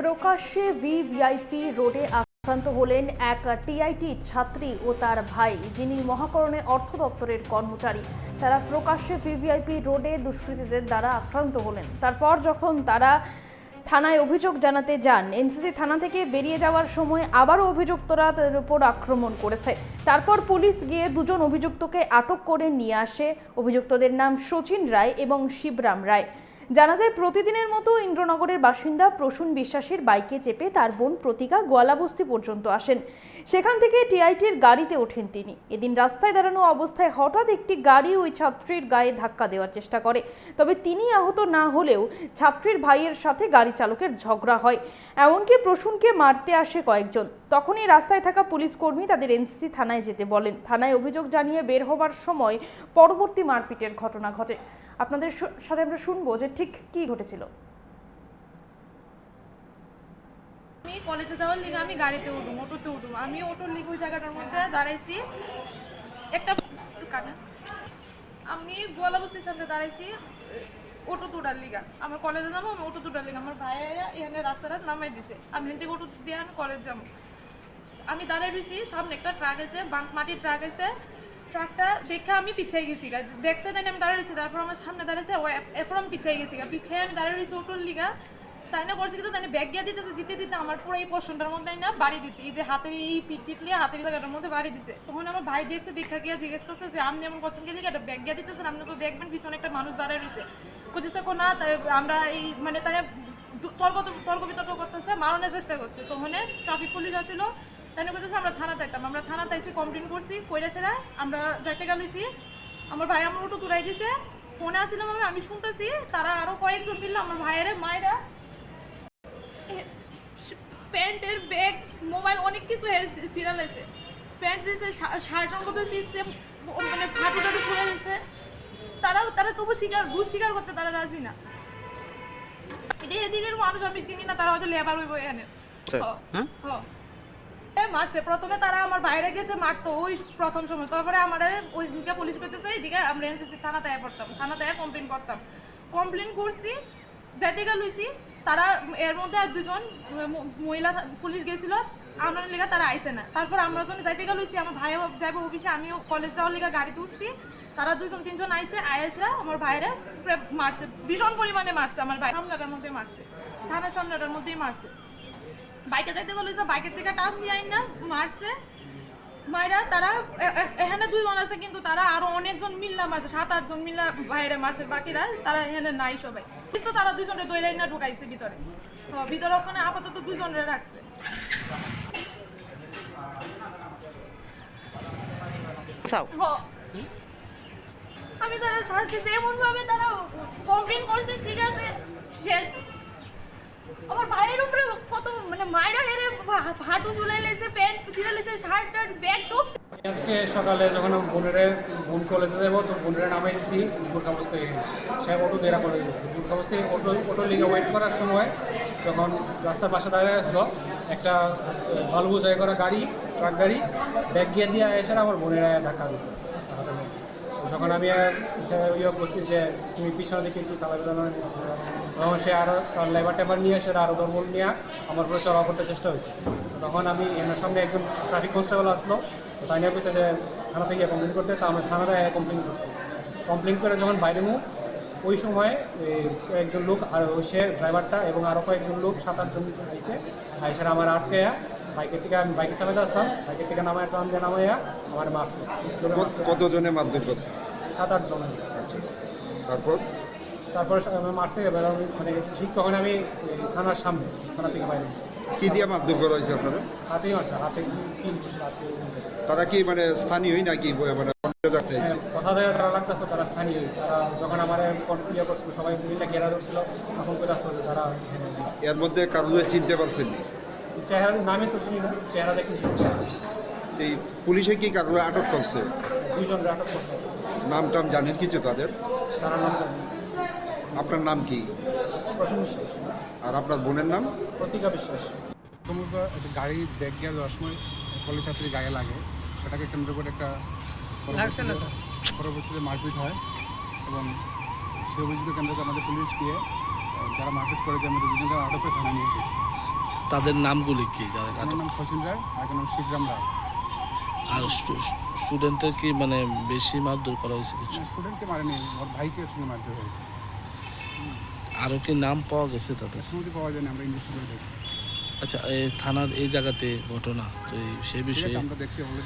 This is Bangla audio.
প্রকাশ্যে ভিভিআইপি রোডে আক্রান্ত হলেন এক টিআইটি ছাত্রী ও তার ভাই, যিনি মহাকরণে অর্থ দপ্তরের কর্মচারী। তারা প্রকাশ্যে ভিভিআইপি রোডে দুষ্কৃতীদের দ্বারা আক্রান্ত হলেন। তারপর যখন তারা থানায় অভিযোগ জানাতে যান, এনসিসি থানা থেকে বেরিয়ে যাওয়ার সময় আবারও অভিযুক্তরা তাদের উপর আক্রমণ করেছে। তারপর পুলিশ গিয়ে দুজন অভিযুক্তকে আটক করে নিয়ে আসে। অভিযুক্তদের নাম শচীন রায় এবং শিবরাম রায়। জানা যায়, প্রতিদিনের মতো ইন্দ্রনগরের বাসিন্দা প্রসূন বিশ্বাসের বাইকে চেপে তার বোন প্রতিকা গোয়ালাবস্তি পর্যন্ত আসেন। সেখান থেকে টিআইটির গাড়িতে ওঠেন তিনি। এদিন রাস্তায় দাঁড়ানো অবস্থায় হঠাৎ একটি গাড়ি ওই ছাত্রীর গায়ে ধাক্কা দেওয়ার চেষ্টা করে। তবে তিনি আহত না হলেও ছাত্রীর ভাইয়ের সাথে গাড়ি চালকের ঝগড়া হয়। এমনকি প্রসূনকে মারতে আসে কয়েকজন। তখনই রাস্তায় থাকা পুলিশ কর্মী তাদের এনসিসি থানায় যেতে বলেন। থানায় অভিযোগ জানিয়ে বের হবার সময় পরবর্তী মারপিটের ঘটনা ঘটে। আপনাদের সাথে আমরা শুনবো যে ঠিক কি ঘটেছিল। আমি কলেজে যাওয়ার লিগে আমি গাড়িতে উঠবো, অটোতে উঠবো। আমি অটোর লিগে ওই জায়গাটার মধ্যে দাঁড়াইছি, একটা আমি গোয়ালাবস্তির সামনে দাঁড়াইছি অটো তোটার লিগা। আমার কলেজে যাবো, আমি অটো তোটার লিগা। আমার ভাই এখানে রাস্তাটা নামাই দিছে, আমি এখান থেকে অটো দিয়ে আমি কলেজ যাবো। আমি দাঁড়াই রয়েছি, সামনে একটা ট্রাক আছে, মাটির ট্রাক আছে। ট্রাকটা দেখে আমি পিছিয়ে গেছি, দেখছে তাই আমি দাঁড়িয়ে রয়েছি। তারপর আমার সামনে দাঁড়িয়েছে, এরপর আমি পিছিয়ে গেছি। পিছিয়ে আমি দাঁড়িয়ে রয়েছি অটোর লিগা। তাই না করছি কিন্তু তাই ব্যাগ দিয়ে দিতে দিতে আমার পুরো এই পোর্শনটার মধ্যে না বাড়ি দিচ্ছে, এই যে হাতের এই পিটলি হাতের জায়গাটার মধ্যে বাড়ি দিচ্ছে। তখন আমার ভাই দেখছে, দেখা গিয়ে জিজ্ঞেস করছে যে আপনি এমন করছেন কি একটা ব্যাগ দিয়ে দিতেছেন, আপনি তো দেখবেন পিছনে একটা মানুষ দাঁড়িয়ে রয়েছে। করতেছে না, তাই আমরা এই মানে তারা তর্ক বিতর্ক করতেছে, মারানোর চেষ্টা করছে। তখন ট্রাফিক পুলিশ আসছিল, তাই করতেছে আমরা থানাতে আইতাম। আমরা থানাতে আইসি, কমপ্লেন করছি, কইরা সেরা আমরা যাইতে গেছি। আমার ভাই আমার অটো তুলাই দিছে, ফোনে আসছিলাম আমি শুনতেছি তারা আরো কয়েকজন মিললে আমার ভাইয়ের মায়েরা প্যান্টের ব্যাগ, মোবাইল, অনেক কিছু সিরিয়াল আছে। প্যান্ট দিয়েছে, শার্টের মধ্যে দিচ্ছে, মানে ফাটি টাটি খুলে দিচ্ছে। তারা তবু ঘুষ স্বীকার করতে তারা রাজি না। এটা এদিকের মানুষ আমি চিনি না, তারা হয়তো লেবার হইব এখানে। মারছে প্রথমে, তারা আমার বাইরে গেছে মারতো ওই প্রথম সময়। তারপরে আমার ওই দিকে পুলিশ করতেছে, এইদিকে আমরা এনসিসি থানাতে পড়তাম, থানাতে কমপ্লেন করতাম। কমপ্লেন করছি, যাইতে লইছি। তারা এর মধ্যে আর দুজন মহিলা পুলিশ গেছিল আমার লিগা, তারা আইসে না। তারপর আমরা যখন যাইতে লইছি, আমার ভাইও যাইবো অফিসে, আমিও কলেজ যাওয়ার লিগা গাড়িতে উঠছি। তারা দুজন তিনজন আইসে, আয়েসরা আমার ভাইরা মারছে, ভীষণ পরিমাণে মারছে। আমার ভাই সামনেটার মধ্যে মারছে, থানার সামনেটার মধ্যেই মারছে। বাইকে যাইতে বলেছে, বাইকের থেকে টান দিয়ে আইন না মারছে। মায়েরা তারা এখানে দুইজন আছে, কিন্তু তারা আরো অনেকজন মিল্লা মারছে, 7-8 জন মিল্লা বাইরে মারছে। বাকিরা তারা এখানে নাই সবাই, কিন্তু তারা দুজনে দইলাই না ঢুকাইছে ভিতরে। ভিতরে ওখানে আপাতত দুজনে রাখছে। আমি তারা শাস্তি এমন ভাবে তারা কমপ্লেন করছে, ঠিক আছে শেষ। আমার ভাইয়ের উপরে কত মানে মায়েরা হেরে হাঁটু ঝুলাই লেছে, প্যান্ট ছিঁড়ে লেছে, শার্ট টার্ট ব্যাগ সব। আজকে সকালে যখন বোন কলেজে যাবো, তো বোনের নামাই দিচ্ছি বুর্খাবস্ত থেকে। সে অটো দেরা করে বুর্খাবস্ত থেকে অটো লিগে ওয়েট করার সময় যখন রাস্তার পাশে দাঁড়িয়ে আসলো একটা বালু বোঝাই করা গাড়ি, ট্রাক গাড়ি, ব্যাগ গিয়ে দিয়ে এসে আমার বোনের ধাক্কা দিচ্ছে। যখন আমি ইয়ে করছি যে তুমি পিছনে দিকে একটু চালাবে, তখন সে আরও লেবার টেবার নিয়ে এসে আরও দরবল নিয়ে আমার উপরে চড়া করতে চেষ্টা হয়েছে। তখন আমি এনার সামনে একজন ট্রাফিক কনস্টেবল আসলো, তো তাই নিয়ে বলছে যে থানা থেকে কমপ্লেন করতে। তা আমি থানাতে কমপ্লেন করছি। কমপ্লেন করে যখন বাইরে মুখ, ওই সময় একজন লোক আর সে ড্রাইভারটা এবং আরও কয়েকজন লোক 7-8 জন আইসে। আইসার আমার আটকে বাইকের থেকে, আমি বাইকে চালাতে আসলাম, বাইকের থেকে নামায় টান দিয়ে নামাইয়া আমার মারছে। কতজনে মারধর করছে? 7-8 জন। আচ্ছা, তারপর মারছে। মানে ঠিক তখন আমি থানার সামনে, থানা থেকে বাইরে। কি দিয়ে মারধর করা হয়েছে আপনাদের? হাতেই মারছে, হাতে কিল ঘুষে হাতে। তারা কি মানে স্থানীয়ই নাকি মানে কথা দেওয়া তারা লাগতেছে, তারা স্থানীয়। তারা যখন আমার ইয়ে করছিল, সবাই বিভিন্ন ঘেরা ধরছিল, তখন করে আসতে হবে তারা। এর মধ্যে কারোর চিনতে পারছেন? চেহারা নামে তো চিনি না, চেহারা দেখি। এই পুলিশে কি কারোর আটক করছে? 2 জনকে আটক করছে। নাম টাম জানেন কিছু তাদের? তারা নাম জানি। আপনার নাম কি? প্রসূন বিশ্বাস। আর আপনার বোনের নাম? প্রতিকা বিশ্বাস। একটা গাড়ি ব্যাগ গিয়ে দেওয়ার সময় কলেজ ছাত্রীর গায়ে লাগে, সেটাকে কেন্দ্র করে একটা পরবর্তীতে মারপিট হয় এবং সেই অভিযোগকে কেন্দ্র করে আমাদের পুলিশ গিয়ে যারা মারপিট করেছে আমাদের 2জনকে আটক করে থানায় নিয়ে এসেছে। তাদের নামগুলি কি যারা আমার আটক? নাম শচীন রায়, আরেকজন নাম শিবরাম রায়। আর স্টুডেন্টের কি মানে বেশি মারধর করা হয়েছে কিছু? স্টুডেন্টকে মারেনি, ওর ভাইকে সঙ্গে মারধর হয়েছে। আরও কি নাম পাওয়া গেছে তাদের? সময় পাওয়া যায় না, আমরা ইনভেস্টিগেট দেখছি। আচ্ছা, এই থানার এই জায়গাতে ঘটনা তো সেই ঠিক বিষয়ে আছে, আমরা দেখছি অলরেডি।